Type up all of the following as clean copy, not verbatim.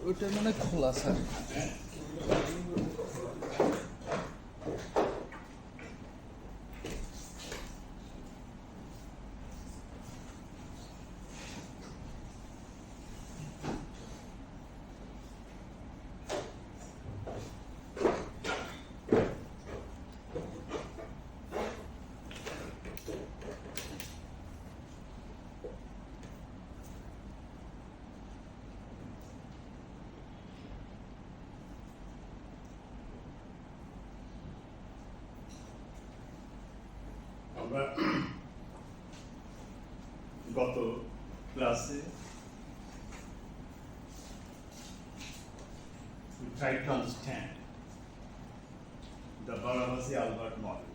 ওইটা মানে খোলা স্যার। আমরা গত ক্লাসে we tried to understand the Barabazi-Albert model.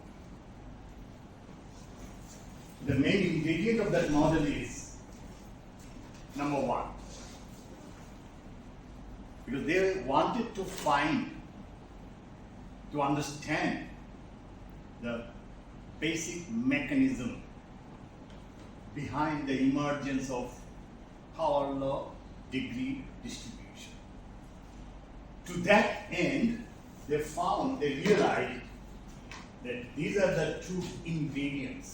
The main ingredient of that model is number one, because they wanted to understand the basic mechanism behind the emergence of power law degree distribution. To that end, they realized that these are the two ingredients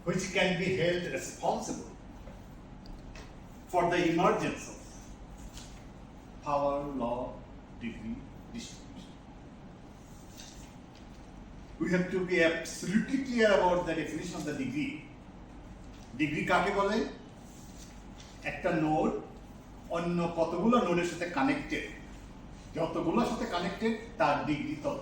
which can be held responsible for the emergence of power law degree distribution. We have to be absolutely clear about the definition of the degree. Degree কাকে বলে? একটা node অন্য কতগুলো নোডের সাথে connected, যতগুলোর সাথে connected তার degree তত।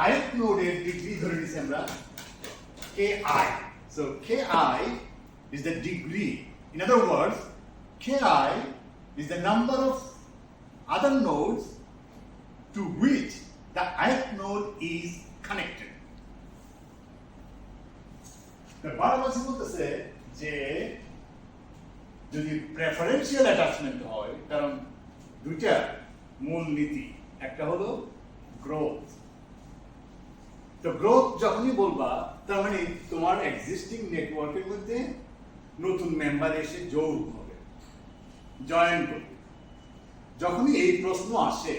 আরেক নোডের ডিগ্রি ধরে নিছি আমরা ki. So ki is the degree. In other words, ki is the number of other nodes to which the ith node is connected. The Barabazi বলতেছে যে যদি preferential attachment হয়, কারণ দুইটা মূল নীতি, একটা হলো growth. তো growth যখনই বলবা তার মানে তোমার এক্সিস্টিং নেটওয়ার্কের মধ্যে নতুন মেম্বার এসে যোগ হবে, জয়েন করবে। যখনই এই প্রশ্ন আসে,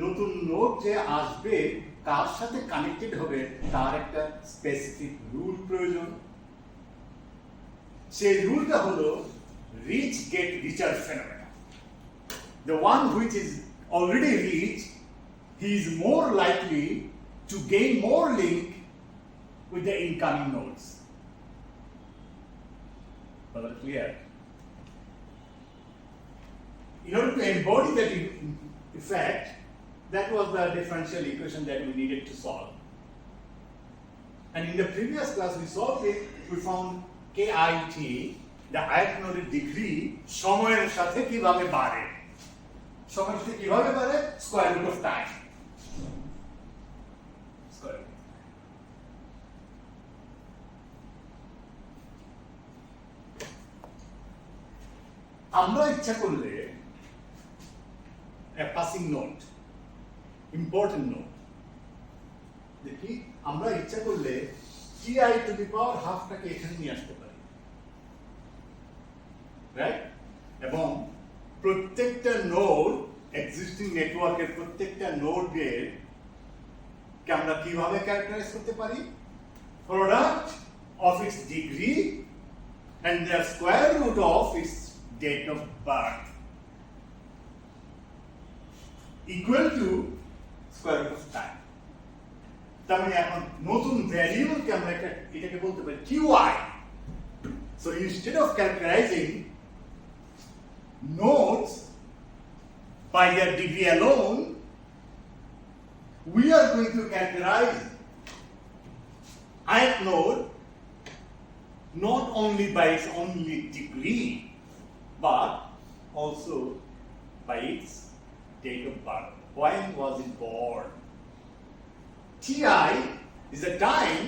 নতুন নোড যে আসবে কার সাথে কানেক্টেড হবে তার একটা স্পেসিফিক রুল প্রয়োজন। সেই রুলটা হলো rich get richer phenomena. The one which is already rich, he is more likely to gain more link with the incoming nodes. Was that clear? In order to embody that effect, that was the differential equation that we needed to solve. And in the previous class we solved it, we found KIT, the ith node degree, সময়ের সাথে কিভাবে বাড়ে। সময়ের সাথে কিভাবে বাড়ে? Square root of time. Square root. আমরা ইচ্ছা করলে a passing note, important note, দেখি আমরা ইচ্ছা করলে ki to the power half টাকে এখানে নিয়ে আসতে পারি, রাইট? এবং প্রত্যেকটা নোড এক্সিস্টিং নেটওয়ার্কের প্রত্যেকটা নোডের কে আমরা কিভাবে ক্যারেক্টারাইজ করতে পারি? Product of its degree and the square root of its date of birth equal to square root of time. তার মানে এখন নতুন ভ্যারিয়েবলকে আমরা এটাকে বলতে পারি qi. So instead of characterizing nodes by their degree alone, we are going to characterize ith node not only by its only degree but also by its date of birth. When was it born? Ti is the time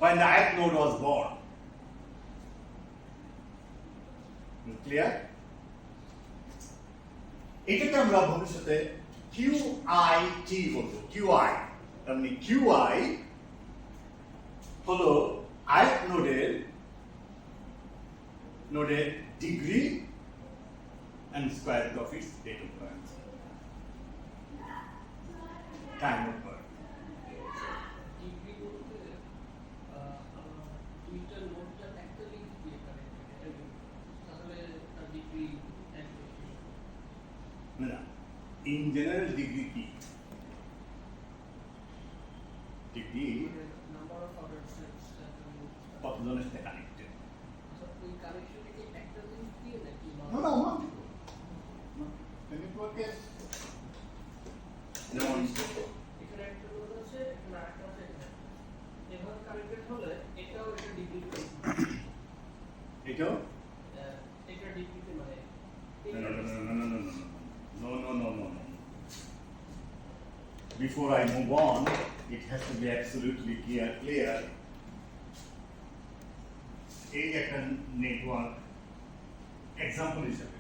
when the ith node was born. Clear? এটাকে আমরা ভবিষ্যতে QIT বলবো। QI তার মানে QI হলো ith নোডের degree and square root of its date of birth, time of birth. না, in general degree কি? Degree number of ordered sets কতজনের সাথে কানেক্টেড? ওই কানেকশনে কি একটা জিনিস দিয়ে নাকি না multiple. নেটওয়ার্কে যেমন এখানে একটা নোড আছে, এখানে আরেকটা আছে, এভাবে কানেক্টেড হলে এটাও এটা ডিগ্রি এটাও এটা ডিগ্রিতে মানে No. Before I move on, it has to be absolutely clear. এই একটা নেটওয়ার্ক এক্সাম্পল হিসেবে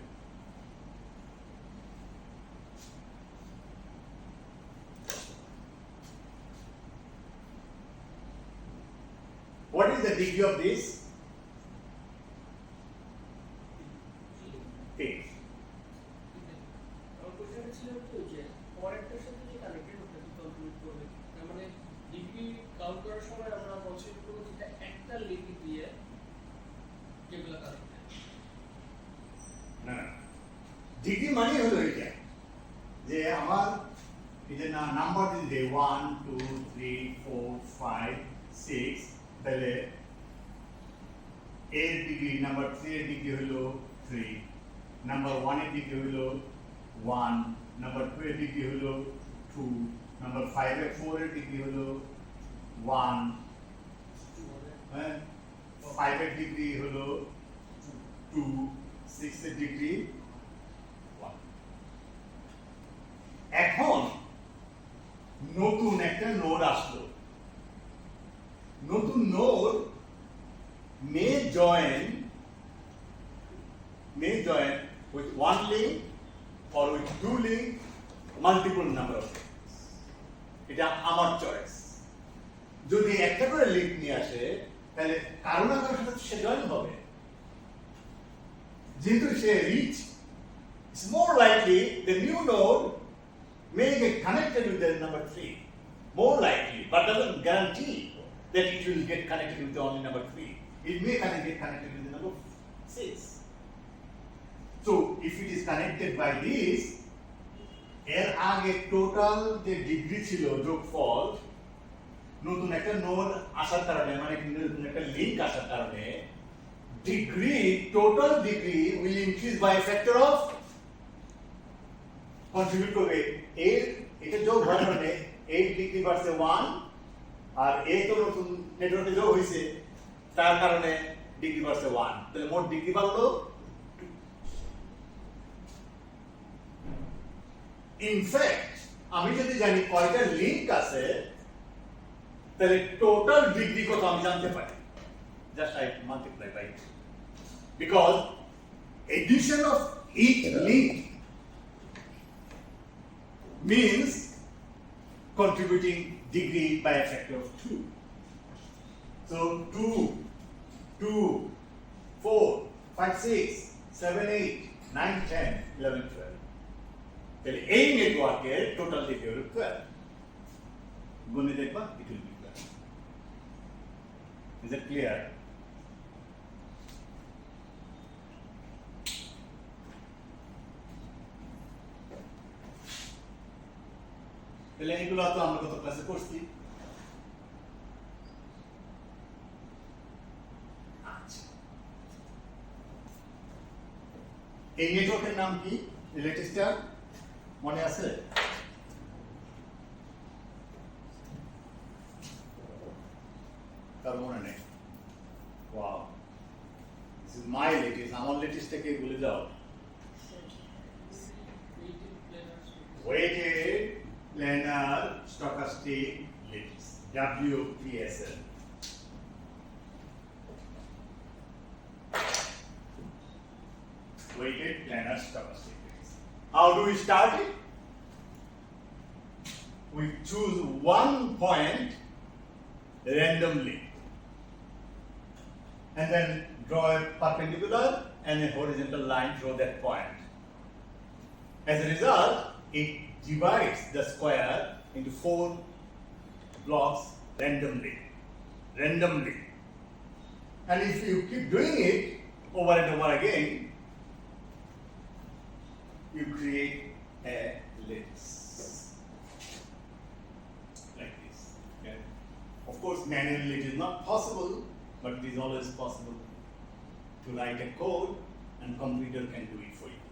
what is the degree of this? 8. আমার কোশ্চেন ছিল তো যে পরেরটার সাথে যে কানেক্টেড ওটা কি কন্ট্রিবিউট করবে, তার মানে ডিগ্রি কাউন্ট করার সময় আমরা কনসিডার করব যেটা একটা লিঙ্ক দিয়ে যেগুলো কানেক্টেড। না ডিগ্রি মানে হলো এটা যে আমার এই যে নাম্বার দিলে 1 2 3 4 5 6 তাহলে এর ডিগ্রি নাম্বার 3 এর ডিগ্রি হলো 3, নাম্বার 1 এর ডিগ্রি হলো 1, নাম্বার 2 এর ডিগ্রি হলো 2, নাম্বার 5 এর 4 এর ডিগ্রি হলো 1, হ্যাঁ 5 এর ডিগ্রি হলো 2, 6 এর ডিগ্রি 1। এখন নতুন একটা নোড আসলো, নতুন node may join with one link or with two link, multiple number of links. এটা আমার চয়েস। যদি একটা করে লিঙ্ক নিয়ে আসে তাহলে কারো না কারোর সাথে সে জয়েন হবে, যেহেতু সে rich, it's more likely the new node may get connected with the number 3, more likely, but doesn't guarantee that it will get connected with the only number 3. It may get connected with the number 6. So if it is connected by this, এর আগে total যে degree ছিল যোগফল, নতুন একটা node আসার কারণে মানে নতুন একটা লিংক আসার কারণে degree, total degree will increase by a factor of contribute করবে এর, এটা যোগ হওয়ার কারণে 8 ডিগ্রি বাড়ছে 1, আর এই তো নতুন নেটওয়ার্কে যোগ হয়েছে তার কারণে ডিগ্রি বাড়ছে 1, তাহলে মোট ডিগ্রি বাড়লো 2। ইনফ্যাক্ট আমি যদি জানি কয়টা লিংক আছে তাহলে টোটাল ডিগ্রি কত আমি জানতে পারি, just I multiply by, because addition of each link means contributing degree by a factor of 2. So 2, 4, 5, 6, 7, 8, 9, 10, 11, 12. তাহলে এই নেটওয়ার্কের টোটাল ডিগ্রি হলো 12। গুণে দেখবা it will be 12. Is it clear? তাহলে এগুলো তো আমরা গত ক্লাসে করছি। আচ্ছা, এই নেটওয়ার্কের নাম কি? ল্যাটিসটার মনে আছে? কার মনে নেই? Wow, this is my lattice. আমার ল্যাটিসটাকে ভুলে যাও। Weighted planar stochastic lattice, WPSL। Weighted planar stochastic lattice. How do we start it? We choose one point randomly. and then draw a perpendicular and a horizontal line through that point. As a result, it divides the square into 4 blocks randomly. And if you keep doing it over and over again, you create a lattice like this. Okay? Of course, manually it is not possible, but it is always possible to write a code and computer can do it for you.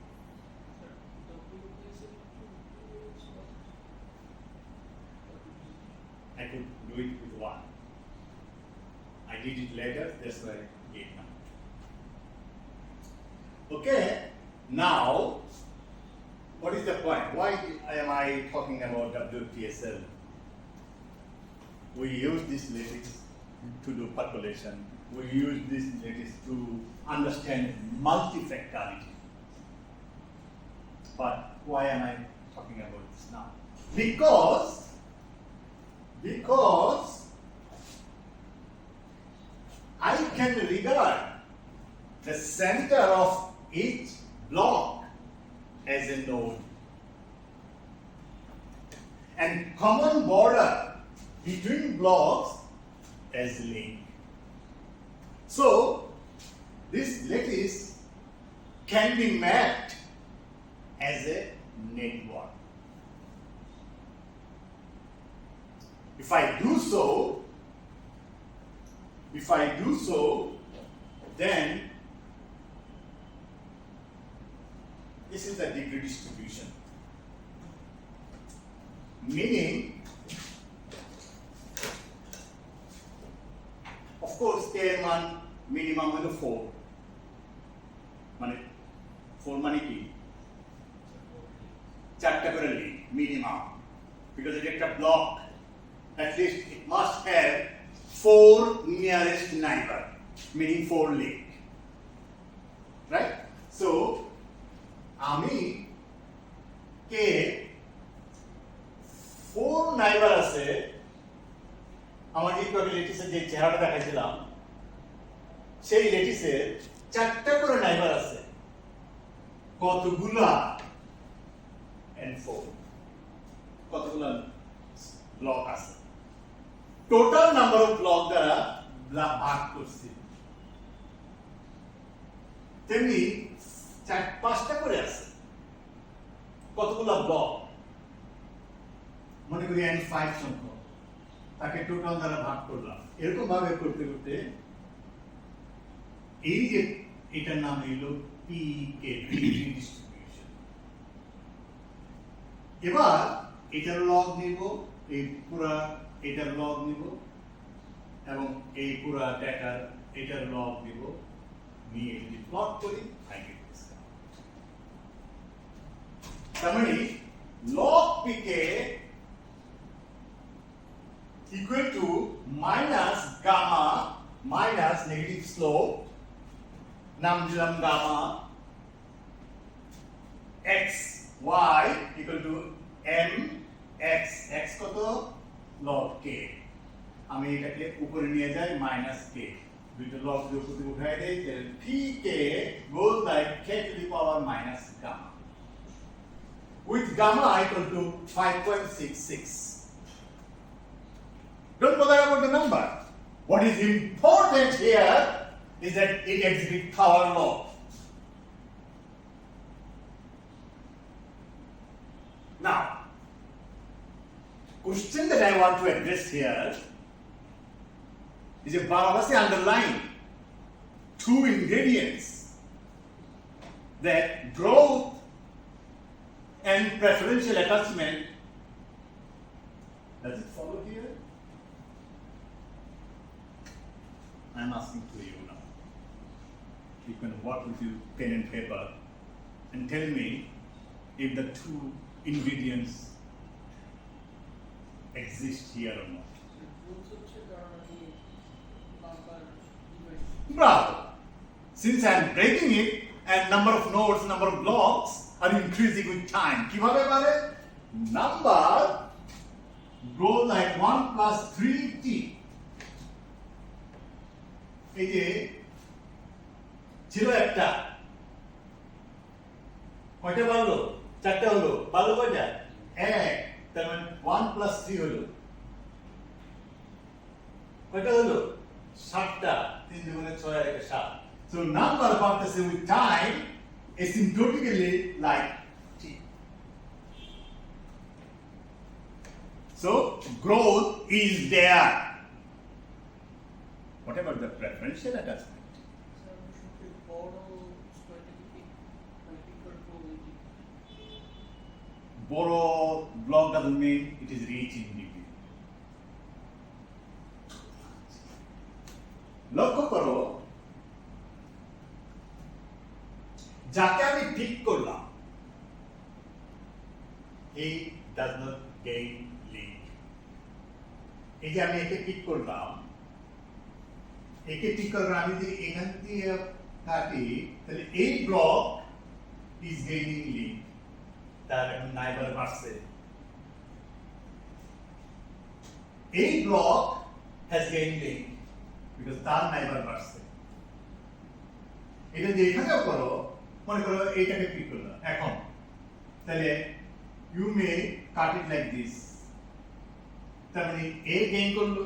I could do it with 1. I did it later, that's why I did now. Okay, now, what is the point? Why am I talking about WPSL? We use this lattice to do percolation. We use this lattice to understand multifactoriality. But why am I talking about this now? Because I can regard the center of each block as a node and common border between blocks as a link. So this lattice can be mapped as a network. If I do so, then this is the degree distribution. Meaning, of course, k মান minimum হলো 4 মানে 4 মানে কি 4টা করে link minimum, because it is a block. At least it must have 4 nearest neighbor, meaning 4 link. Right? So, আমি কে 4 neighbor আছে আমার এইভাবে লেটিসের যে চেহারাটা দেখাইছিলাম সেই লেটিসের 4টা করে নাইবার আছে কতগুলা n4 কতগুলা ব্লক আছে টোটাল নাম্বার অফ ব্লক দ্বারা ভাগ করছি তেমনি 4-5টা করে আছে কতগুলা ব্লক মনে করি n5 সংখ্যক তাকে টোটাল দ্বারা ভাগ করলাম এরকম ভাবে করতে করতে এই যে এটার নাম হলো পিকে ডিস্ট্রিবিউশন এবার এটার লগ নিব এই পুরো এটার লগ নিব এবং এই পুরো ডেটার এটার লগ নিব নিয়ে যদি প্লট করি I get this. তার মানে log pk equal to minus gamma minus negative slope নাম দিলাম gamma x y equal to m x x কত log k আমি এটাকে উপরে নিয়ে যাই minus k দুটো log দিয়ে উপরে উঠাই দেই তাহলে pk goes like k to the power minus gamma with gamma equal to 5.66. Don't bother about the number. What is important here is that it exhibits power law. Now, question that I want to address here is a Barabasi underline 2 ingredients that growth and preferential attachment. Does it follow here? I am asking to you now. You can work with your pen and paper and tell me if the 2 ingredients exist here or not. Bravo! Since I am breaking it and number of nodes, number of blocks are increasing with time. কিভাবে পারে? Number grow like 1 plus 3t. এই যে ছিল একটা, কয়টা বাড়লো? চারটা হলো, বাড়লো কয়টা? এক, তার মানে 1 + 3 হলো কয়টা হলো? 7টা। 3 × 6 আর 1 7। So number বাড়তেছে with time asymptotically like t. So growth is there. What about the preferential attachment? বড় block doesn't mean it is rich in degree. লক্ষ্য করো, যাকে আমি পিক করলাম he does not gain link. এই যে আমি একে পিক করলাম, একে পিক করলাম, আমি যদি এখান দিয়ে কাটি তাহলে এই ব্লক is gaining link. তার এখন নাইবার বাড়ছে। এই block has gained link because তার নাইবার বাড়ছে। এটা যে এখানেও করো, মনে করো এইটাকে পিক করলো এখন, তাহলে you may cut it like this. তার মানে a গেইন করলো,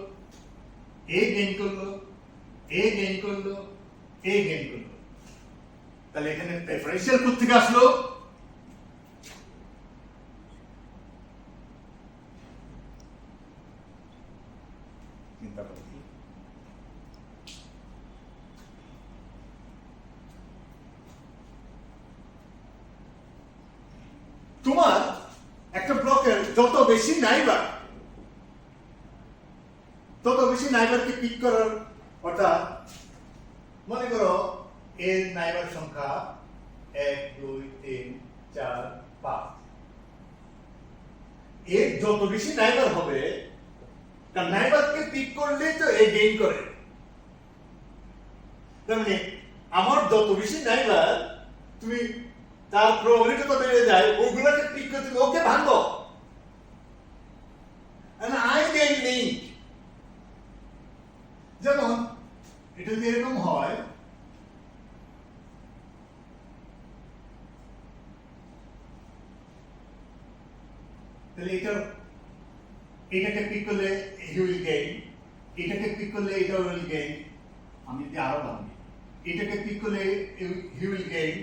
a গেইন করলো, a গেইন করলো, a গেইন করলো। তাহলে এখানে প্রেফারেন্সিয়াল কোথা থেকে আসলো? চিন্তা করো। তোমার একটা ব্লকের যত বেশি নাইবার, তত বেশি নাইবারকে পিক করার, অর্থাৎ মনে করো এর নাইবার সংখ্যা 1 2 3 4 5, এর যত বেশি নাইবার হবে তার নাইবারকে পিক করলে তো এ গেইন করে। তার মানে আমার যত বেশি নাইবার, তুমি তার প্রবাবিলিটি কত বেড়ে যায়, ওগুলোকে পিক করে তুমি ওকে ভাঙো, and I gain link. যেমন এটা যদি এরকম হয়, তাহলে এটাকে পিক করলে he will gain, এটাকে পিক করলে এটা will gain। আমি যদি আরো ভাঙি, এটাকে পিক করলে he will gain,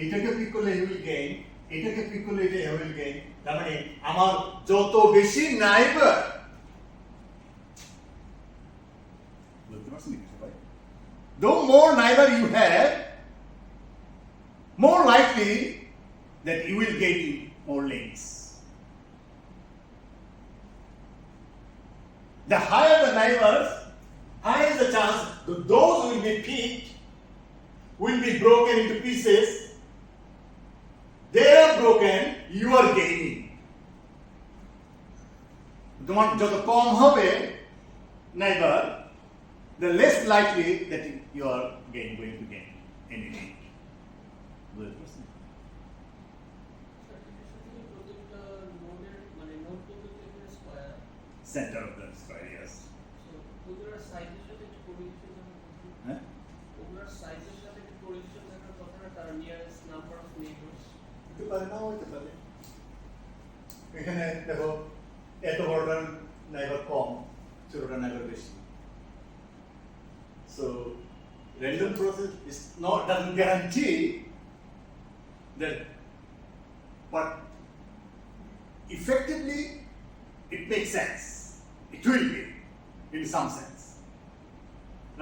এটাকে পিক করলে he will gain, এটাকে পিক করলে এটা he will gain। তার মানে আমার যত বেশি নাইবার, বুঝতে পারছেন কি সবাই? The more neighbor you have, more likely that you will gain more links. The higher the neighbors, higher the chance that those who will be picked will be broken into pieces. They are broken, you are gaining. তোমার যত কম হবে neighbor, the less likely that you are going to gain any link. Center of the square, yes. So, ওগুলোর সাইজের সাথে একটু correlation আছে। হ্যাঁ? ওগুলোর সাইজের সাথে একটু কোরিলেশন থাকার কথা না, তার নিয়ারেস্ট নাম্বার অফ নেইবারস। হতে পারে, নাও হতে পারে। এখানে দেখো এত বড়টার নাইবার কম, ছোটটার নাইবার বেশি। So random process is doesn't guarantee that, but effectively it makes sense. It will be in some sense,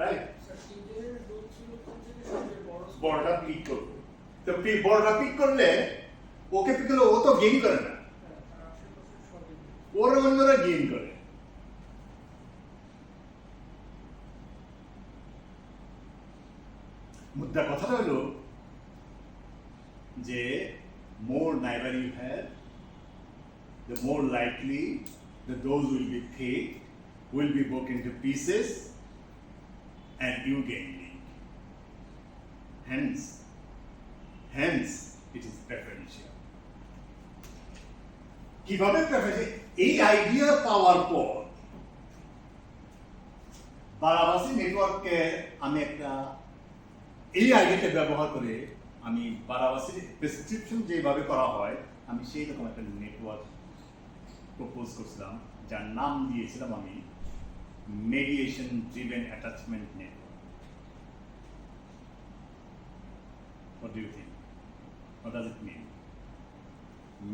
right? Sir তিনজনের রোল ছিল কোন থেকে সবচেয়ে বড়? বড়টা পিক করবে, তো বড়টা পিক করলে ওকে পিক করলে ও তো গেইন করে না, তার আশেপাশে সবই ওর অন্যরা গেইন করে। মুদ্রা কথাটা হলো যে more neighbor you have, the more likely that those will be picked, will be broken into pieces, and you gain link. Hence, it is preferential. কিভাবে preferential? এই আইডিয়া পাওয়ার পর বারাবাসী নেটওয়ার্কে আমি একটা এই আইডিয়াটা ব্যবহার করে আমি বারাবাসীর প্রেসক্রিপশন যেভাবে করা হয় আমি সেই রকম একটা নেটওয়ার্ক প্রপোজ করছিলাম, যার নাম দিয়েছিলাম আমি Mediation-Driven Attachment Network. What do you think? What does it mean?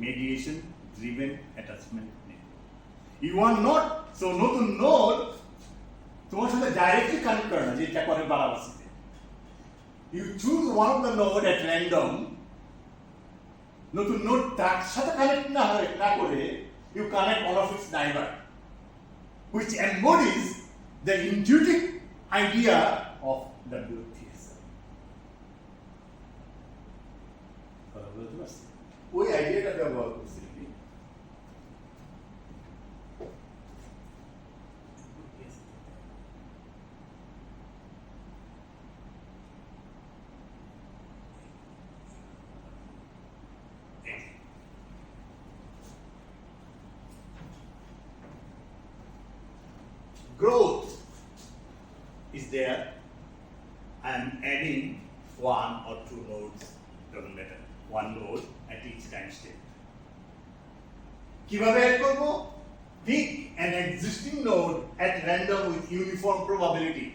Mediation-Driven Attachment Network. You want not, so নতুন নোড তোমার সাথে ডাইরেক্টলি কানেক্ট করে না, যেটা করে বারাবাসীতে। You choose one of the node at random, নতুন নোড তার সাথে কানেক্ট না করে you connect one of its neighbor, which embodies the intuitive idea of WPSL. কথা বলতে পারছি? ওই আইডিয়াটা ব্যবহার করছি। Growth is there. I am adding one or two nodes, doesn't matter. One node at each time step. কিভাবে add করব? Pick an existing node at random with uniform probability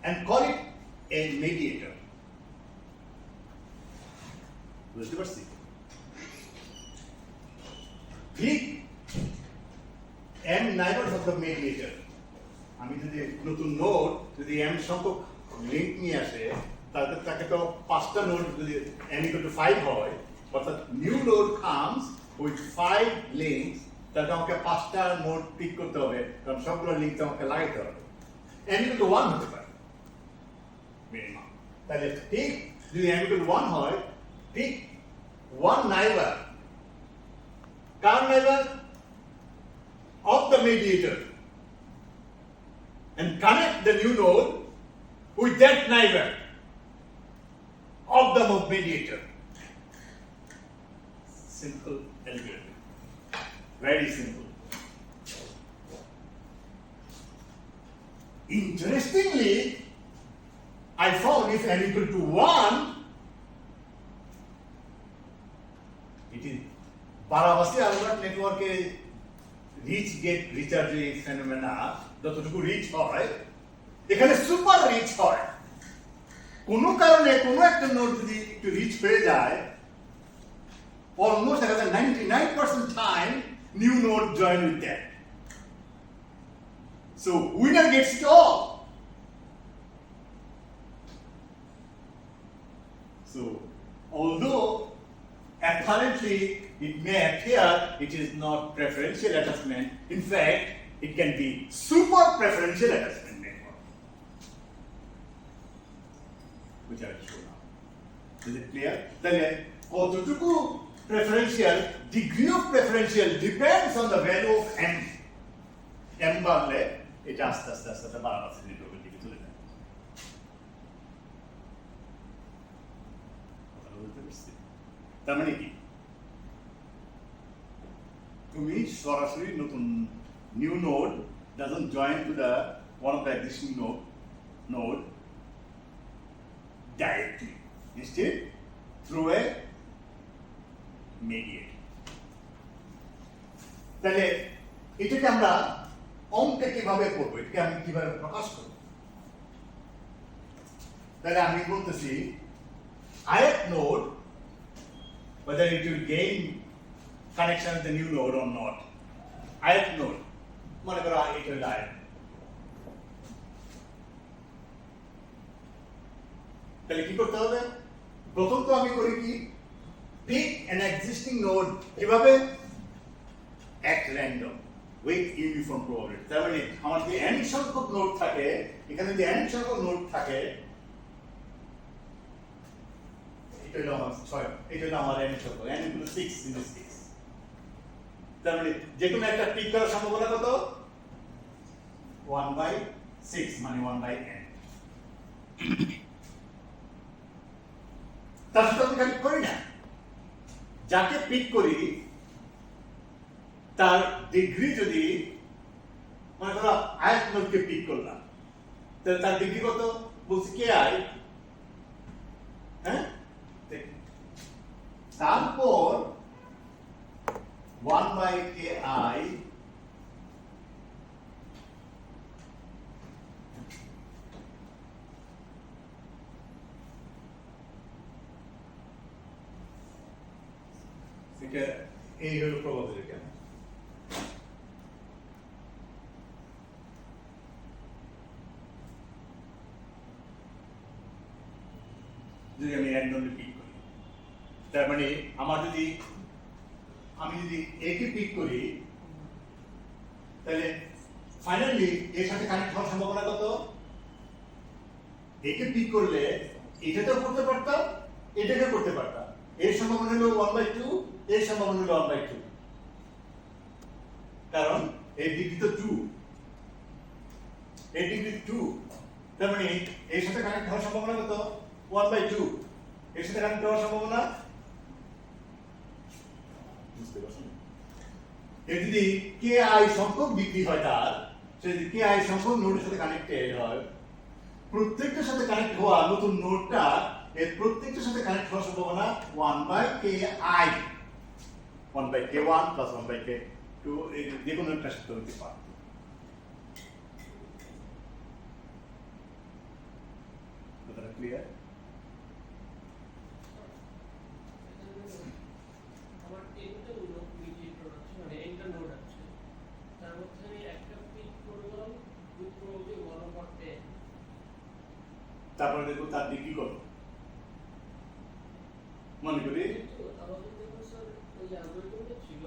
and call it a mediator. বুঝতে পারছি? Pick m neighbors of the mediator. আমি যদি নতুন node যদি m সংখ্যক link নিয়ে আসে, তাহলে তাকে তো পাঁচটা নোড যদি n = 5 হয়, অর্থাৎ new node comes with 5 links, তাহলে আমাকে পাঁচটা নোড পিক করতে হবে, কারণ সবগুলো লিংক আমাকে লাগাইতে হবে। n = 1 হতে পারে মিনিমাম। তাহলে ঠিক যদি n = 1 হয়, ঠিক one neighbor, car neighbor? Of the mediator, and connect the new node with that neighbor of the mediator. Simple algorithm. Very simple. Interestingly, I found if n = 1, it is বারাবাসী Albert নেটওয়ার্কে rich gate recharge phenomena যতটুকু rich হয়, এখানে super rich হয়। কোনো কারণে কোনো একটা node যদি একটু রিচ হয়ে যায়, almost 99% time new node join with that, so winner gets it all. So although apparently it may appear it is not preferential attachment, in fact it can be super preferential attachment network, which I will show now. Is it clear? তাহলে কতটুকু preferential, degree of preferential depends on the value of m. m বাড়লে এটা আস্তে আস্তে আস্তে বাড়াবাড়ি নেটওয়ার্কের দিকে চলে যায়। কথা বলতে পারছি? তার মানে কি, তুমি সরাসরি নতুন new node doesn't join to the one of the existing node directly, instead through a mediator. তাহলে এটাকে আমরা অঙ্কে কিভাবে করব, এটাকে আমি কিভাবে প্রকাশ করব? তাহলে আমি বলতেছি ith node, whether it will gain connection with the new node or not. ith node, মনে করো এটা হলো ith, তাহলে কি করতে হবে? প্রথম তো আমি করি কি, pick an existing node, কিভাবে? At random with uniform probability. তার মানে আমার যদি n সংখ্যক নোড থাকে, এখানে যদি n সংখ্যক নোড থাকে, এটা হলো আমার 6, এটা হলো আমার n সংখ্যক, n = 6 in this case. তার মানে যে কোনো একটা পিক করার সম্ভাবনা কত? 1/6, মানে 1/n। তার সাথে আমি খালি করি না, যাকে পিক করি তার ডিগ্রি যদি, মনে করো ith নোডকে পিক করলাম, তাহলে তার ডিগ্রি কত? বলছি কে আই, হ্যাঁ, তারপর 1 বাই কে আই এটা এই হলো প্রবাবিলিটি। যদি আমি র্যান্ডমলি পিক করি, তার মানে আমার যদি আমি যদি এ কে পিক করি, তাহলে ফাইনালি এর সাথে কানেক্ট হওয়ার সম্ভাবনা কত? এ কে পিক করলে এটাতেও করতে পারতাম, এটাকে করতে পারতাম। এর সম্ভাবনা হলো 1/2, এর সম্ভাবনা হলো 1/2, কারণ এই ডিগ্রি তো 2, এই ডিগ্রি 2, তার মানে এর সাথে কানেক্ট হওয়ার সম্ভাবনা কত? 1/2। এর সাথে কানেক্ট হওয়ার সম্ভাবনা, বুঝতে পারছেন? এর যদি কে আই সংখ্যক ডিগ্রি হয় তার, সে যদি কে আই সংখ্যক নোডের সাথে কানেক্টেড হয়, প্রত্যেকটার সাথে কানেক্ট হওয়া নতুন নোডটা এর প্রত্যেকটার সাথে কানেক্ট হওয়ার সম্ভাবনা 1/ki, 1/k1 প্লাস 1/k2, এই যে কোনো একটা সাথে হতে পারে। কথাটা ক্লিয়ার? আমার তিনটা নোড মিডিয়েটর আছে, মানে একটা নোড আছে, তার মধ্যে আমি একটা পিক করলাম উইথ প্রবাবিলিটি 1/10। তারপরে দেখো তার ডিগ্রি কত, মনে করি কিন্তু আমাদের যখন স্যার ওই অ্যালগরিদমটা ছিল,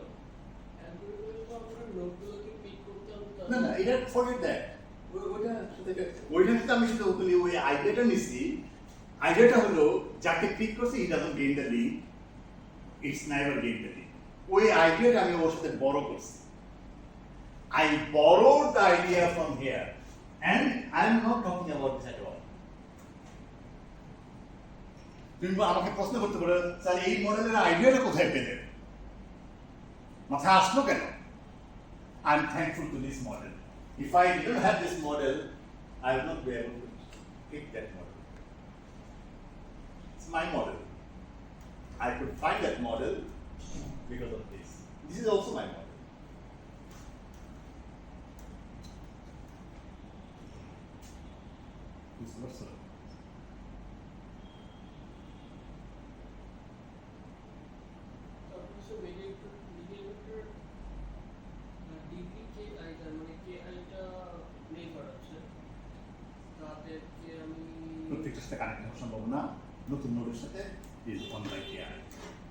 অ্যালগরিদমে তো আমরা নোডগুলোকে পিক করতাম। না না, এটা ফরগেট দ্যাট, ওইটার সাথে আমি শুধু ওই আইডিয়াটা নিছি। আইডিয়াটা হলো যাকে পিক করছে he doesn't gain the link, it's never gain the link. ওই আইডিয়াটা আমি ওর সাথে বড় করছি। I borrowed the idea from here, and I am not talking about this at all. তুমি আমাকে প্রশ্ন করতে পারো, তাহলে এই মডেলের আইডিয়াটা কোথায় পেলে, মাথায় আসলো কেন? I am thankful to this model. If I didn't have this model, I would not be able to pick that model. It's my model. I could find that model because of this. This is also my model. This is also. তারপর সে mediator degree K I, তার মানে কে আইটা neighbour আছে, তাদেরকে আমি প্রত্যেকটার সাথে connect হওয়ার সম্ভাবনা নতুন নোডের সাথে is 1/ki,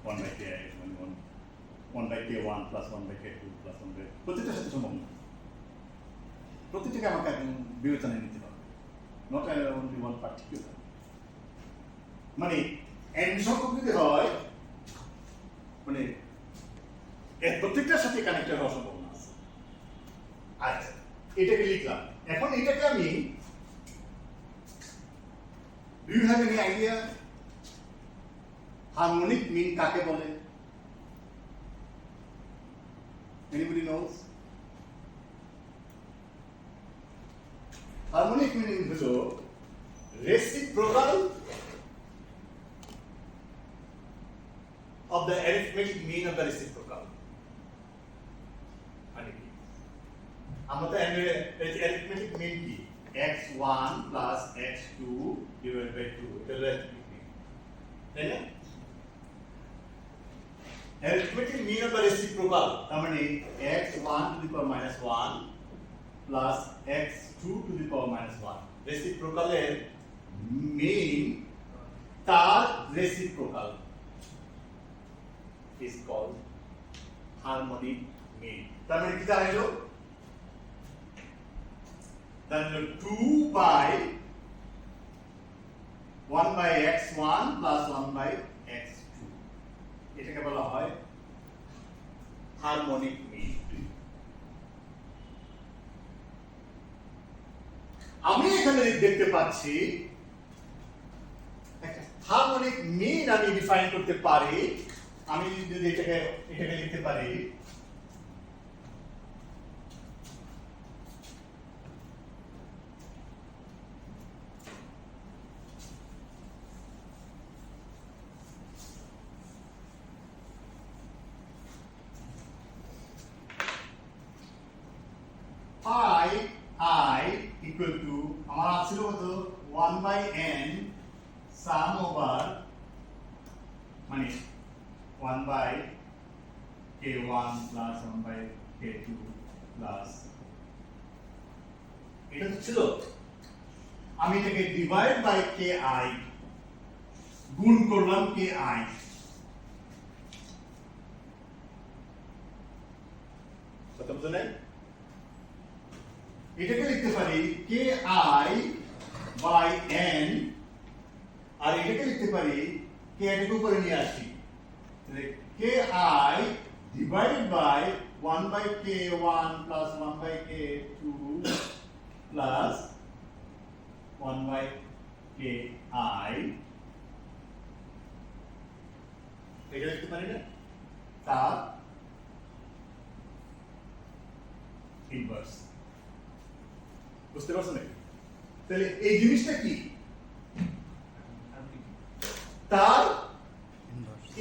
1/ki is 1/k1 plus 1/k2 plus 1/, প্রত্যেকটার সাথে সম্ভাবনা, প্রত্যেকটাকে আমাকে একদম বিবেচনায় নিতে হবে, নট অনলি ওয়ান পার্টিকুলার। মানে n সংখ্যক যদি হয়, মানে এর প্রত্যেকটার সাথে কানেক্টেড হওয়ার সম্ভাবনা আছে। আচ্ছা, এটাকে লিখলাম। এখন এটাকে আমি, do you have any idea harmonic mean কাকে বলে? Anybody knows? Harmonic meaning হলো reciprocal of the arithmetic mean of the reciprocal. মানে কি? আমরা তো arithmetic mean কি? x1 plus x2 divided by 2, এটা হলো arithmetic mean, তাই না? Arithmetic mean of the reciprocal, তার মানে x1 to the power minus 1 plus x2 to the power minus 1, reciprocal এর mean তার reciprocal is called harmonic mean. তার মানে কি দাঁড়াইলো? দাঁড়াইলো 2 by 1 by x1 plus 1 by x2, এটাকে বলা হয় harmonic mean. আমি এখানে দেখতে পাচ্ছি একটা হারমোনিক মিন আমি ডিফাইন করতে পারি। আমি যদি এটাকে লিখতে পারি by n sum over মানে 1 by k1 plus 1 by k2 plus এটা তো ছিল, আমি এটাকে ডিভাইড বাই ki গুণ করলাম ki, কথা বুঝলেন? এটাকে লিখতে পারি ki বাই n, আর এটাকে লিখতে পারি k এটাকে উপরে নিয়ে আসি, তাহলে ki divided by 1 by k1 plus 1 by k2 plus 1 by ki, এটা লিখতে পারি না, তার ইনভার্স। বুঝতে পারছো নাকি? তাহলে এই জিনিসটা কি? তার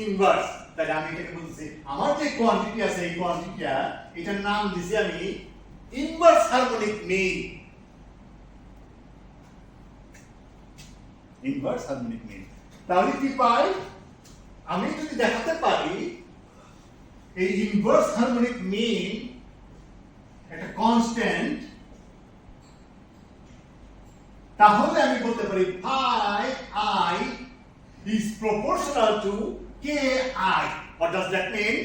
ইনভার্স। তাহলে আমি এটাকে বলতেছি আমার যে কোয়ান্টিটি আছে এই কোয়ান্টিটিটা, এটার নাম দিছি আমি inverse harmonic mean. Inverse harmonic mean. তাহলে কি পাই? আমি যদি দেখাতে পারি এই ইনভার্স হারমোনিক মিন একটা কনস্ট্যান্ট, তাহলে আমি বলতে পারি phi I is proportional to ki. What does that mean?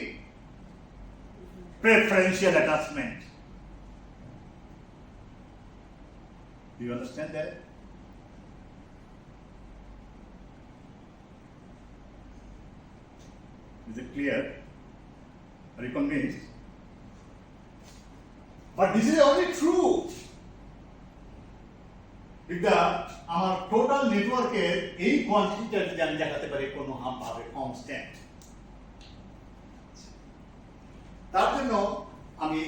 Preferential attachment. Do you understand that? Is it clear? Are you convinced? But this is only true if আমার total নেটওয়ার্কের এই কোয়ান্টিটিটা যদি আমি দেখাতে পারি কোনো ভাবে কনস্ট্যান্ট। তার জন্য আমি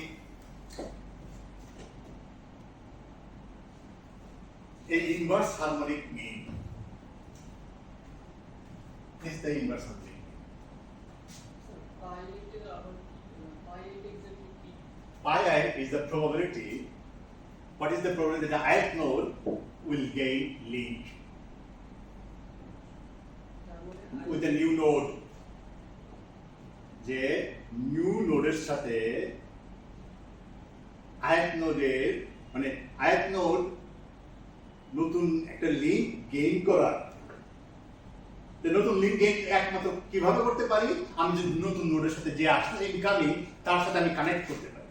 এই inverse harmonic mean, is the inverse harmonic mean. Pi I is the probability. What is the probability that the ith node will gain link with the new node? যে নিউ নোডের সাথে ith নোডের মানে ith node নতুন একটা link gain করার, নতুন link gain একমাত্র কিভাবে করতে পারি? আমি যদি নতুন নোডের সাথে যে আসছে ইনকামিং তার সাথে আমি কানেক্ট করতে পারি।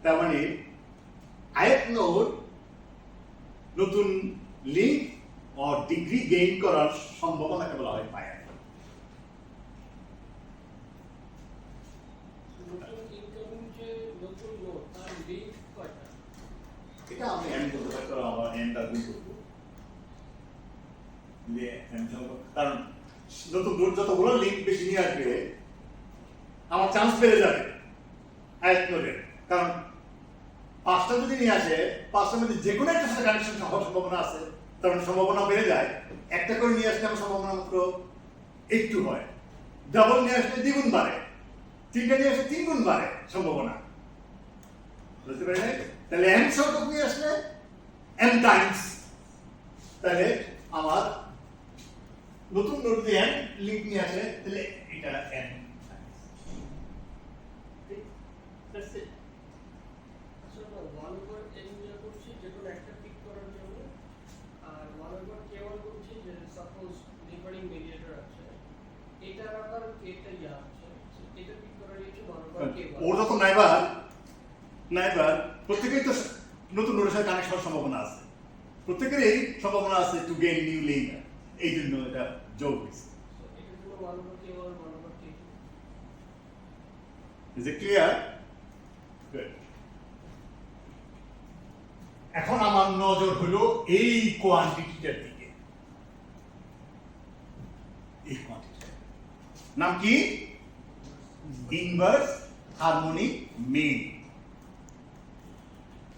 তার মানে ith নোড নতুন লিংক ও ডিগ্রি গেইন করার সম্ভাবনাকে বলা হয় পাই। এটা আমি এম করতে পারি, আমার এমটা গুণ করবো, কারণ নতুন নোড যতগুলো লিংক বেশি নিয়ে আসবে আমার চান্স বেড়ে যাবে ith নোডের। কারণ 5টা যদি নিয়ে আসে, 5টার মধ্যে যে কোনো একটা সাথে কানেকশন হওয়ার সম্ভাবনা আছে, কারণ সম্ভাবনা বেড়ে যায়। একটা করে নিয়ে আসলে আমার সম্ভাবনা মাত্র একটু হয়, ডাবল নিয়ে আসলে দ্বিগুণ বাড়ে, 3টা নিয়ে আসলে 3 গুণ বাড়ে সম্ভাবনা। বুঝতে পারি না? তাহলে n সংখ্যক নিয়ে আসলে n টাইমস, তাহলে আমার নতুন নোড দিয়ে n লিংক নিয়ে আসে, তাহলে এটা n ওর যত নাইবার প্রত্যেকেই তো নতুন নোডের সাথে কানেক্ট হওয়ার সম্ভাবনা আছে, প্রত্যেকেরই সম্ভাবনা আছে টু গেইন নিউ লিংক, এই জন্য এটা যোগ হয়েছে। Is it clear? Good. এখন আমার নজর হলো এই কোয়ান্টিটিটার দিকে। এই কোয়ান্টিটি নাম কি? Inverse harmonic mean.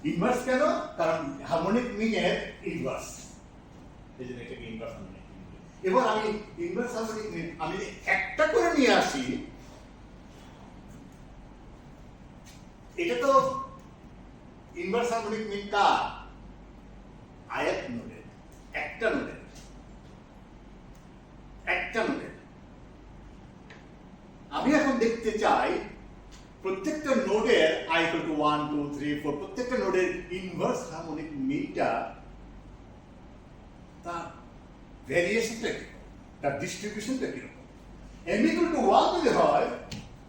ইনভার্স কেন? কারণ হারমোনিক মিন এর ইনভার্স, এই জন্য এটাকে ইনভার্স হারমোনিক মিন। এবার আমি ইনভার্স হারমোনিক মিন আমি একটা করে নিয়ে আসি, এটা তো ইনভার্স হারমোনিক মিন কার? ith নোডের একটা একটা নোডের আমি এখন দেখতে চাই প্রত্যেকটা নোডের i equal to 1 2 3 4 প্রত্যেকটা নোডের ইনভার্স হারমোনিক মিনটা তার ভেরিয়েশনটা কি, তার ডিস্ট্রিবিউশনটা কি রকম। m equal to 1 যদি হয়,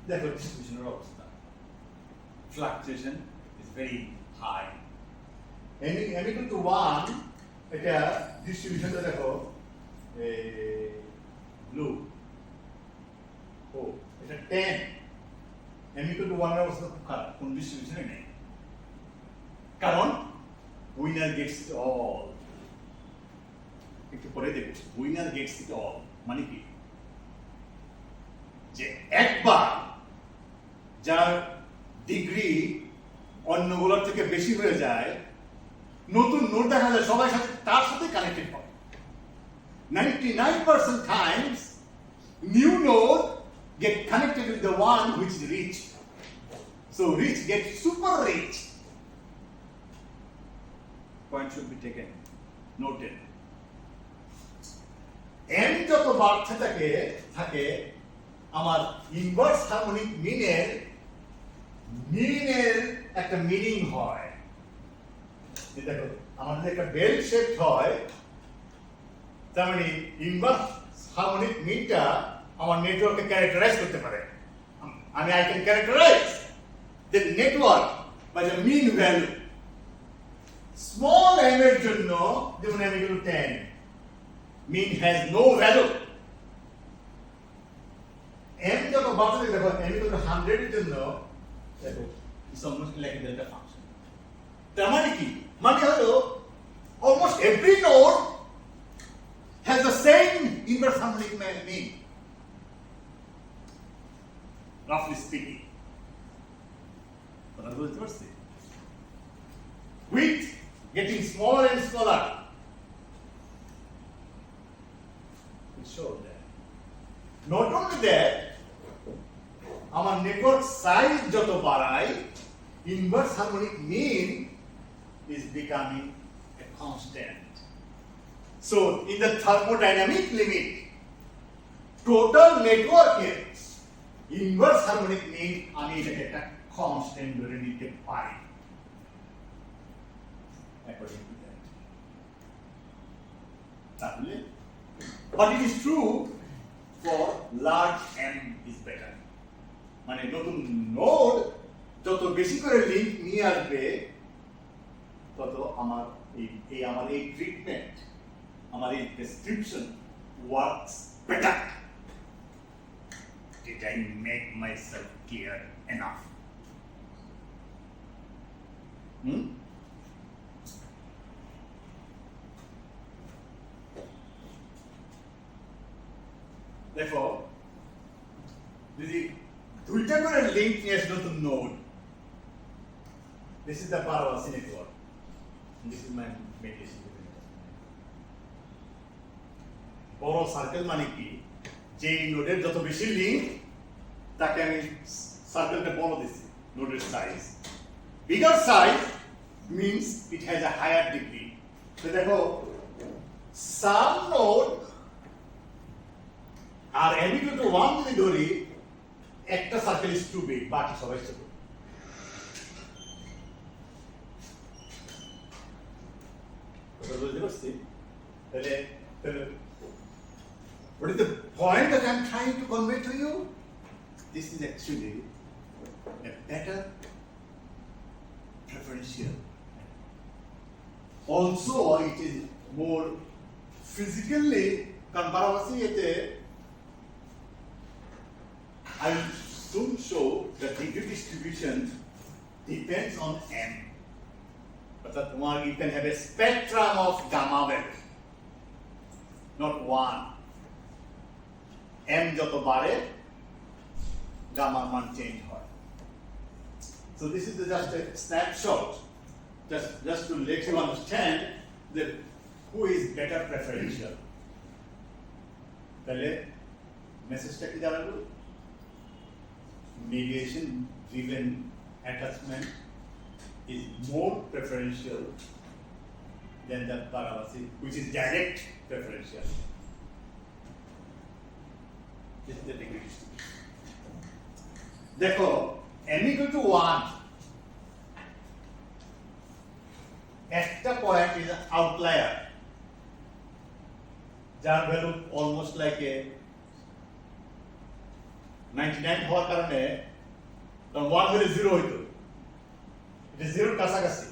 দেখো ডিস্ট্রিবিউশনের অবস্থা, fluctuation is very high. m equal to 1, এটা ডিস্ট্রিবিউশনটা দেখো, ব্লু, ও এটা 10, m equal to 1 এর অবস্থা খুব খারাপ, কোন ডিস্ট্রিবিউশনে নেই, কারণ উইনার গেটস ইট অল। একটু পরে দেখো উইনার গেটস ইট অল মানে কি, যে একবার যার ডিগ্রি অন্যগুলোর থেকে বেশি হয়ে যায়, নতুন নোড দেখা যায় সবার সাথে তার সাথে কানেক্টেড হয়। 99% times new node get connected with the one which is rich. So rich gets super rich. Point should be taken, noted. m যত বাড়তে থাকে আমার ইনভার্স হারমোনিক মিনের একটা মিনিং হয়। দেখো আমাদের একটা বেল শেপ হয়, তার মানে ইনভার্স হারমোনিক মিনটা আমার নেটওয়ার্ককে ক্যারেক্টারাইজ করতে পারে। আমি I can characterize the network by the mean value. Small m এর জন্য যেমন m equal to 10, mean has no value. m যত বাড়তে দেখো m equal to 100 এর জন্য দেখো it's almost like a delta function. তার মানে কি, মানে হলো almost every node has the same inverse harmonic mean, roughly speaking. কথা বুঝতে পারছি? With getting smaller and smaller, it shows that. Not only that, our network size যত বাড়ায়, inverse harmonic mean is becoming a constant. So in the thermodynamic limit, total network inverse harmonic mean আমি এটাকে একটা constant ধরে নিতে পারি, according to that. তাহলে but it is true for large m is better. মানে নতুন নোড যত বেশি করে লিংক নিয়ে আসবে, তত আমার এই ট্রিটমেন্ট, আমার এই description works better. Did I make myself clear enough? Therefore, যদি দুইটা করে লিংক নিয়ে আসে নতুন node, this is the power of network. This is my mediation-driven attachment. বড় সার্কেল মানে কি, যে নোডের যত বেশি লিংক তাকে আমি সার্কেলটা বড় দিছি, নোডের size. Bigger size means it has a higher degree. তো দেখো some node R m equal to 1 যদি ধরি, একটা সার্কেল is too big, বাকি সবাই ছোট। বুঝতে পারছি? তাহলে what is the point that I'm trying to convey to you? This is actually a better preferential. Also, it is more physically comparable. I will soon show that degree distribution depends on m. But you can have a spectrum of gamma value, not one. m joto bare, gamma মান change hoy. So this is just a snapshot, just to let you understand that who is better preferential. তাহলে মেসেজটা কি দাঁড়ালো? Mediation-driven attachment is more preferential than the Barabasi, which is direct preferential. This is the degree distribution. Therefore, n equal to 1, একটা point is an outlier, যার value almost like a 99 হওয়ার কারণে কারণ 1 হলে 0 হইতো, এটা 0 কাছাকাছি,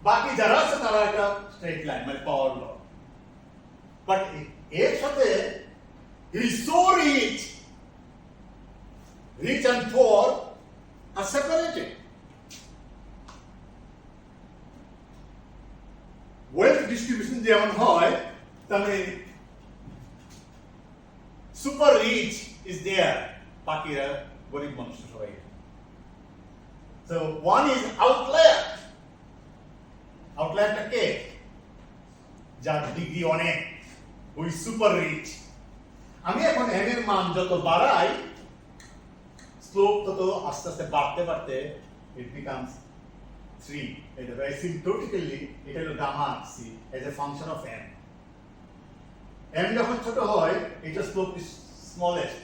বাকি যারা আছে তারা একটা স্ট্রেট লাইন মানে পাওয়ার ল, বাট এর সাথে he is so rich and poor are separated. Wealth distribution যেমন হয় তার মানে super rich is there, বাকিরা গরিব মানুষ সবাই। So one is outlier. আউটলায়ারটা কে? যার ডিগ্রি অনেক, who is super rich. আমি এখন n এর মান যত বাড়াই স্লোপ তত আস্তে আস্তে বাড়তে বাড়তে it becomes 3. এটা very symptotically এটা হলো gamma c as a function of n. n যখন ছোট হয় এটা স্লোপ is smallest,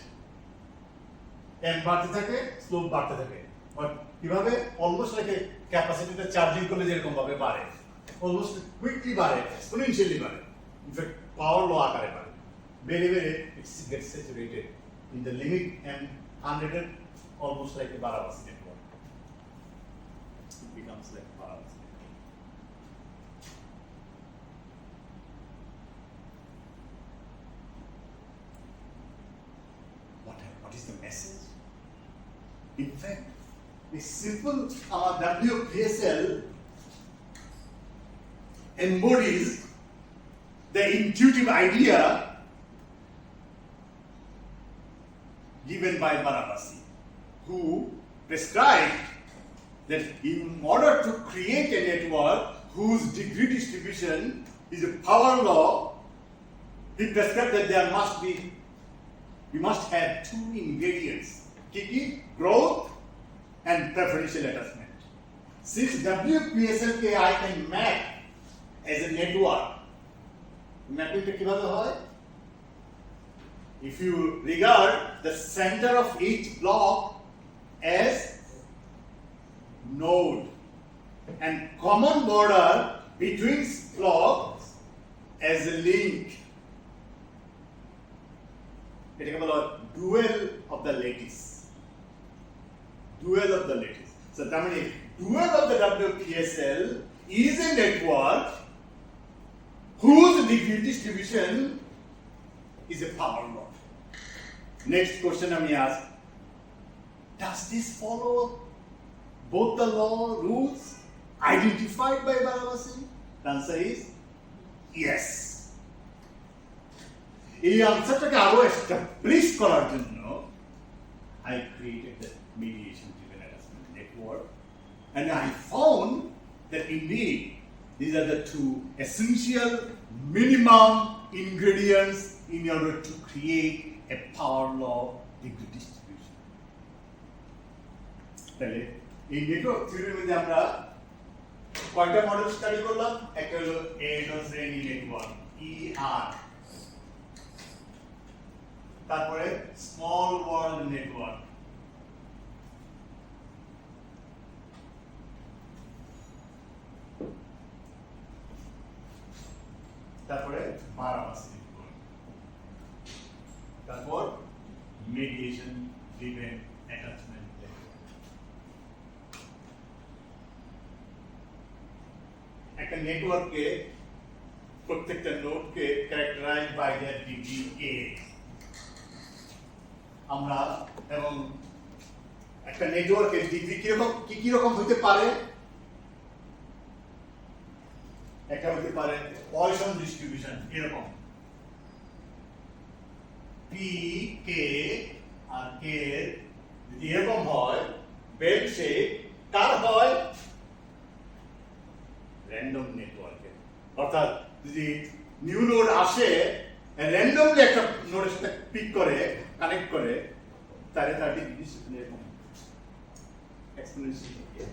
n বাড়তে থাকে স্লোপ বাড়তে থাকে, বাট কিভাবে অলমোস্ট লাইক ক্যাপাসিটিটা চার্জিং করলে যেরকম ভাবে বাড়ে, অলমোস্ট কুইকলি বাড়ে, এক্সপোনেনশিয়ালি বাড়ে, ইনফ্যাক্ট পাওয়ার লো আকারে বাড়ে, বেড়ে বেড়ে it's get saturated in the limit m 100 এর almost like a Barabasi network. It becomes like Barabasi. What is the message? In fact, a simple WPSL embodies the intuitive idea given by Barabasi, who prescribed that in order to create a network whose degree distribution is a power law, he prescribed that we must have two ingredients, growth and preferential attachment. Since WPSL I can map as a network, mapping টা কিভাবে হয়? If you regard the center of each block as node and common border between blocks as a link, এটাকে বলা হয় dual of the lattice. Dual of the lattice. So that means dual of the WPSL is a network whose degree distribution is a power law. Next question I ask, does this follow both the law rules identified by Barabasi? The answer is yes. এই আনসারটাকে আরো establish করার জন্য I created the mediation-driven attachment network, and I found that indeed these are the two essential minimum ingredients in order to create a power law degree distribution. তাহলে এই network থিওরির মধ্যে আমরা কয়টা মডেল স্টাডি করলাম? একটা হলো এডন শ্রেণী নেটওয়ার্ক ER, তারপরে স্মল ওয়ার্ল্ড নেটওয়ার্ক, তারপরে Barabasi নেটওয়ার্ক, তারপর mediation-driven attachment network. একটা নেটওয়ার্কে প্রত্যেকটা নোডকে characterize by their degree A আমরা, এবং একটা নেটওয়ার্কের ডিগ্রি কি রকম হতে পারে? একটা হতে পারে পয়সন ডিস্ট্রিবিউশন, এরকম P K আর K যদি এরকম হয় বেল শেপ, কার হয়? র্যান্ডম নেটওয়ার্কের। অর্থাৎ যদি নিউ নোড আসে র্যান্ডমলি একটা নোডের সাথে পিক করে কানেক্ট করে, তাহলে তার ডিগ্রি ডিস্ট্রিবিউশন এরকম এক্সপোনেনশিয়াল।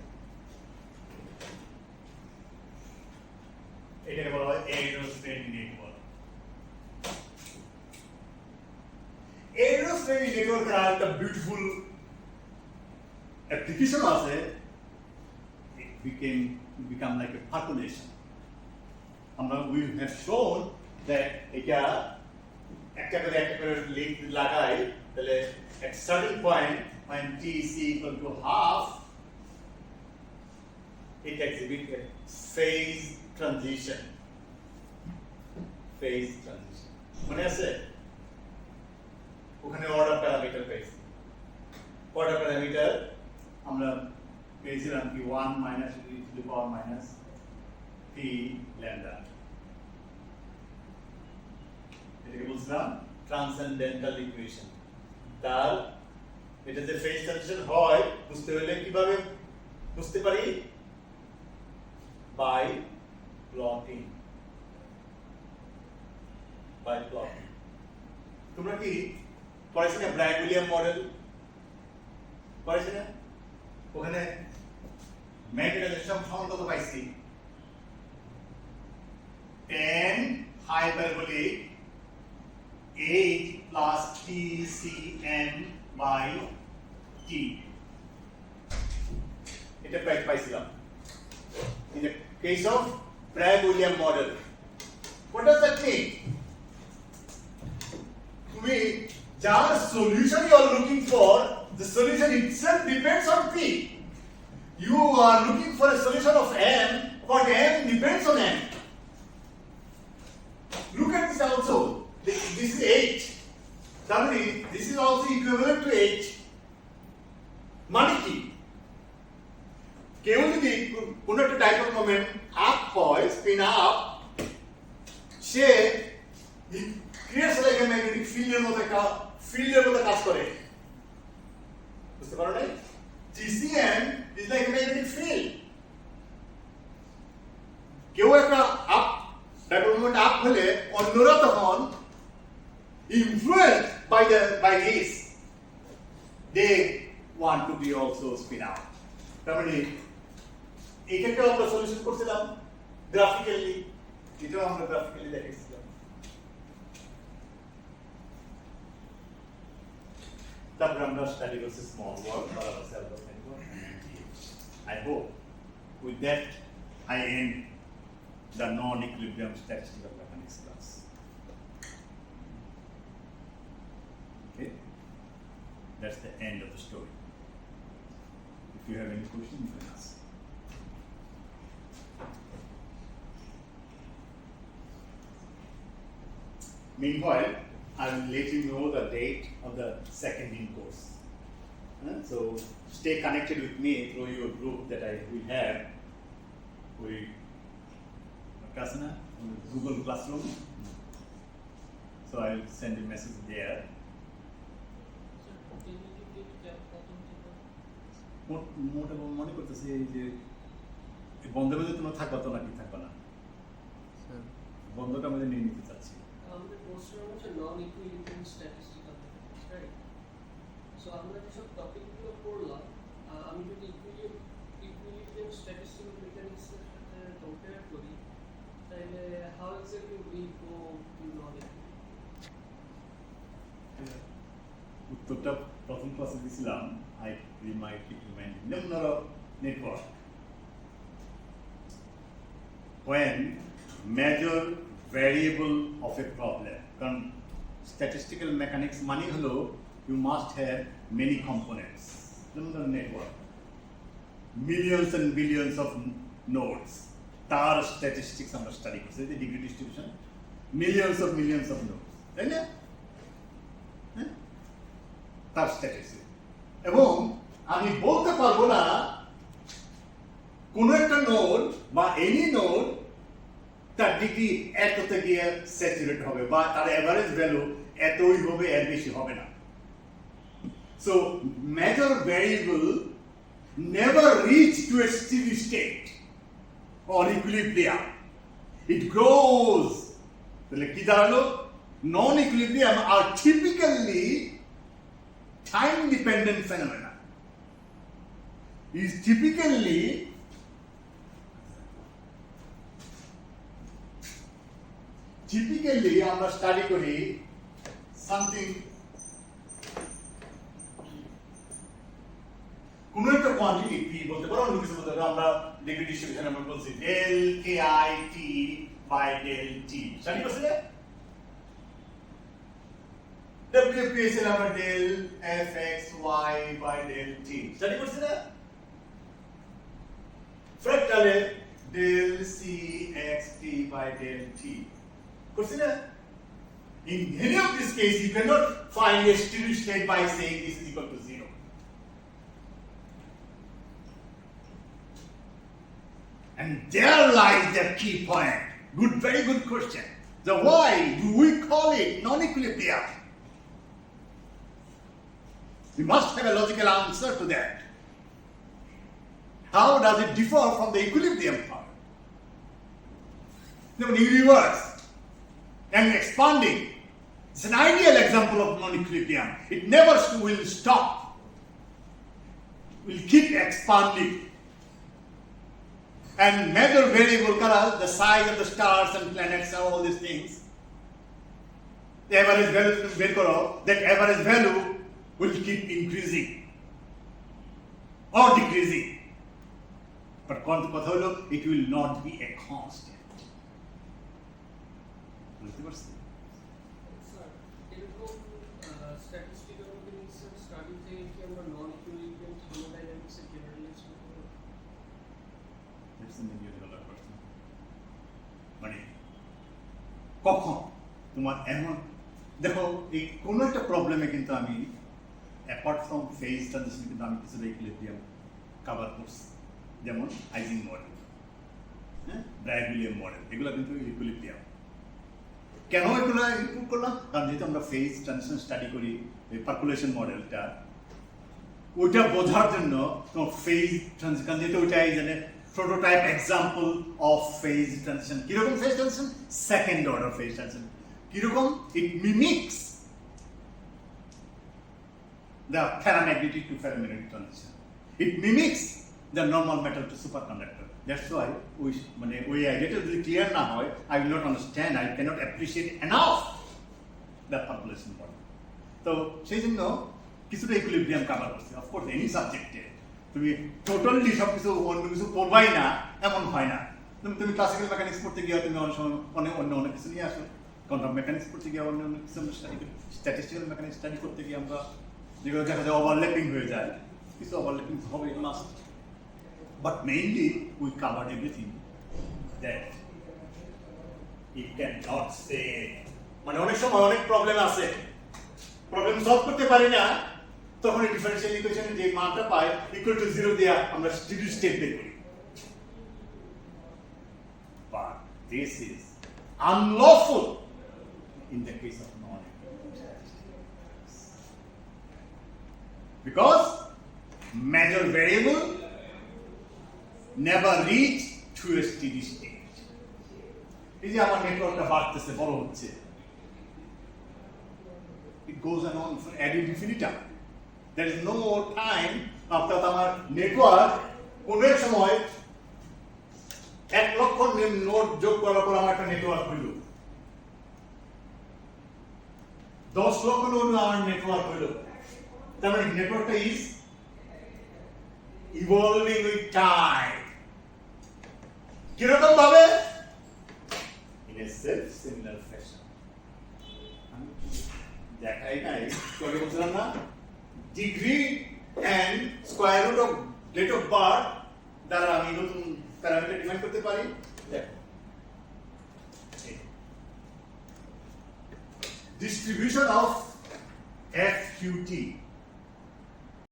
এটাকে বলা হয় aerostratory network. Aerostratory network এর একটা বিউটিফুল application আছে. It become like a percolation. We have shown that এটা একটা করে লিঙ্ক লাগাই তাহলে at certain point when t is equal to half it exhibits a phase transition. মনে আছে ওখানে অর্ডার প্যারামিটার পেয়েছি অর্ডার প্যারামিটার আমরা পেয়েছিলাম কি 1 minus e to the power minus p lambda এটাকে বলছিলাম ট্রান্সেন্ডেন্টাল ইকুয়েশন তার এটা যে ফেজ ট্রানজিশন হয় বুঝতে হলে কিভাবে বুঝতে পারি by plotting তোমরা কি পড়াইছো না ব্র্যাগ-উইলিয়াম মডেল পড়াইছো না ওখানে ম্যাগনেটাইজেশন সমান কত পাইছি tan hyperbolic 8 plus TCM by T এটা পাইছিলাম in the case of Bragg-William model. What does that mean? Jar solution you are looking for, the solution itself depends on P. You are looking for a solution of M, but M depends on M. Look at this also. This is 8. That means this is also equivalent to 8. মানে কি কেউ যদি কোনো একটা dipole moment up হয় spin up সে creates like a magnetic ফিল্ডের মতো কাজ করে বুঝতে পারো না TCM is like a magnetic field কেউ একটা আপ ডাইপোল মোমেন্ট আপ হলে অন্যরা তখন influenced by this they want to be also spin up তার মানে এইটাকে আমরা সলিউশন করছিলাম গ্রাফিক্যালি এটাও আমরা গ্রাফিক্যালি দেখাইছিলাম তারপর আমরা স্টাডি করছি small work parable self network I hope with that I end the non-equilibrium statistical mechanics class. Okay, that's the end of the story. If you have any questions, you can ask. Meanwhile, I will let you know the date of the second in course. So stay connected with me through your group that we have with Hassan, Google Classroom. So I will send a message there. মোটামুটি মনে করতেছি যে বন্ধ মধ্যে তোমরা থাকবা তো নাকি থাকবা না বন্ধটা মধ্যে নিয়ে নিতে চাচ্ছি আমাদের কোর্সের হচ্ছে নন ইকুইলিব্রিয়াম স্ট্যাটিস্টিক্যাল রাইট সো আমরা যে সব টপিকগুলো পড়লাম আমি যদি ইকুইলিব্রিয়াম স্ট্যাটিস্টিক্যাল মেকানিক্সের সাথে কম্পেয়ার করি তাহলে how exactly we go to non উত্তরটা প্রথম ক্লাসে দিছিলাম we might implement number of network when measure variable of a problem কারণ statistical mechanics মানে হলো you must have many components number network millions and billions of nodes তার statistics আমরা study করছি এই degree distribution millions of nodes তাই না তার statistics এবং আমি বলতে পারবো না কোন একটা নোড বা এনি নোড তার ডিগ্রি এততে গিয়ে স্যাচুরেট হবে বা তার এভারেজ ভ্যালু এতই হবে এর বেশি হবে না so major variable never reach to a steady state or equilibrium it grows তাহলে কি দাঁড়ালো নন ইকুইলিব্রিয়াম আর typically time dependent phenomena is typically typically আমরা স্টাডি করি something কোনো একটা কোয়ান্টিটি p বলতে পারো অন্য কিছু বলতে পারো আমরা ডিগ্রি ডিস্ট্রিবিউশন আমরা বলছি del ki t by del t study করছে না WPSL আমরা del fx y by del t study করছে না fractale del c x t by del t করছে না in any of this case you cannot find a steady state by saying this is equal to 0. And there lies the key point. Very good question. So why do we call it non-equilibrium? We must have a logical answer to that. How does it differ from the equilibrium part? The universe and expanding. It's an ideal example of non-equilibrium. It never will stop. It will keep expanding. And major variable colors, the size of the stars and planets and all these things. The average value, that average value will keep increasing or decreasing. But it will not be a constant. Statistical study থেকে কি আমরা নন equilibrium thermodynamics এর generalise করতে পারি? That's a million dollar question. মানে কখন তোমার এমন দেখো এই কোন একটা প্রবলেমে কিন্তু আমি অ্যাপার্ট ফ্রম ফেজ ট্রানজিশন কিন্তু আমি কিছু ইকুইলিব্রিয়াম কভার করছি যেমন আইজিং মডেল হ্যাঁ ব্রাইট-উইলিয়াম মডেল এগুলো কিন্তু ইকুইলিব্রিয়াম কেন এগুলো ইনক্লুড করলাম কারণ যেহেতু আমরা ফেজ ট্রানজিশন স্টাডি করি এই পার্কুলেশন মডেলটা ওইটা বোঝার জন্য তোমার ফেজ ট্রানজিশন যেহেতু ওইটাই জানে prototype example of phase transition. কিরকম phase transition? Second order phase transition. কিরকম? It mimics the paramagnetic to ferromagnetic transition. It mimics the normal metal to superconductor. That's why মানে ওই আইডিয়াটা যদি ক্লিয়ার না হয় I will not understand, I cannot appreciate enough the population model. তো সেই জন্য কিছুটা ইকুইলিব্রিয়াম কভার করছে of course any subject তুমি টোটালি সবকিছু অন্য কিছু পড়বাই না এমন হয় না তুমি ক্লাসিক্যাল মেকানিক্স পড়তে গিয়ে তুমি অনেক কিছু নিয়ে আসো কোয়ান্টাম মেকানিক্স পড়তে গিয়ে অন্য কিছু আমরা স্টাডি করি স্ট্যাটিস্টিক্যাল মেকানিক্স স্টাডি করতে গিয়ে আমরা যেগুলো দেখা যায় ওভারল্যাপিং হয়ে যায় কিছু ওভারল্যাপিং হবে must but mainly we covered everything that it can not say মানে অনেক সময় অনেক প্রবলেম আছে প্রবলেম সলভ করতে পারি না তখন এই ডিফারেনশিয়াল ইকুয়েশনে যে মানটা পাই ইকুয়াল টু 0 দেয়া আমরা স্টেডি স্টেট বের করি but this is unlawful in the case of non-equilibrium because major variable never reach to a steady state. এই যে আমার নেটওয়ার্কটা বাড়তেছে বড় হচ্ছে it goes on for ad infinitum. There is no more time after আমার network কোন এক সময় 1 লক্ষ নোড যোগ করার পর আমার একটা নেটওয়ার্ক হইল 10 লক্ষ নোড আমার নেটওয়ার্ক হইল তার মানে নেটওয়ার্কটা ইজ ইভলভিং উইথ টাইম কিরকম ভাবে in a self similar fashion দেখাই নাই তোকে বলছিলাম না degree and square root of date of birth দ্বারা আমি নতুন প্যারামিটার ডিফাইন করতে পারি দেখো distribution of FQT